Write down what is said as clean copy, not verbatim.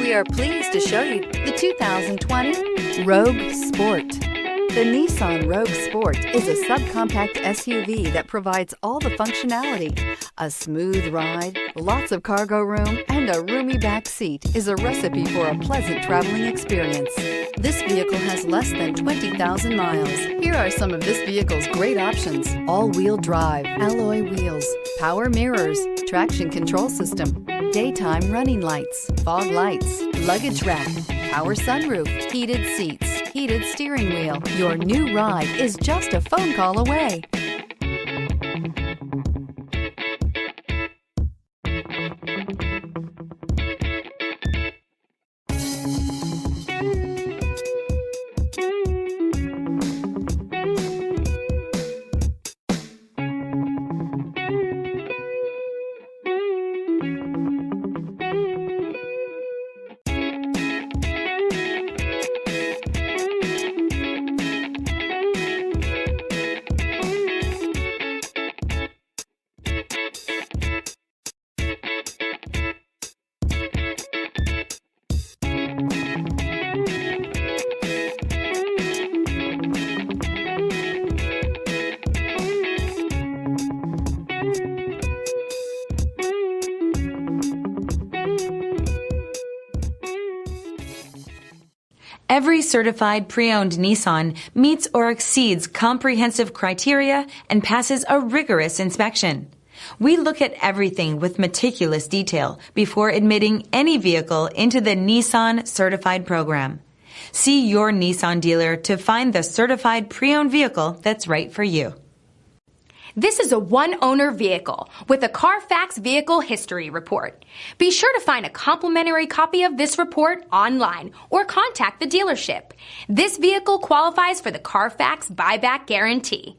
We are pleased to show you the 2020 Rogue Sport. The Nissan Rogue Sport is a subcompact SUV that provides all the functionality. A smooth ride, lots of cargo room, and a roomy back seat is a recipe for a pleasant traveling experience. This vehicle has less than 20,000 miles. Here are some of this vehicle's great options: all-wheel drive, alloy wheels, power mirrors, traction control system, daytime running lights, fog lights, luggage rack, power sunroof, heated seats, heated steering wheel. Your new ride is just a phone call away. Every certified pre-owned Nissan meets or exceeds comprehensive criteria and passes a rigorous inspection. We look at everything with meticulous detail before admitting any vehicle into the Nissan Certified Program. See your Nissan dealer to find the certified pre-owned vehicle that's right for you. This is a one-owner vehicle with a Carfax Vehicle History Report. Be sure to find a complimentary copy of this report online or contact the dealership. This vehicle qualifies for the Carfax Buyback Guarantee.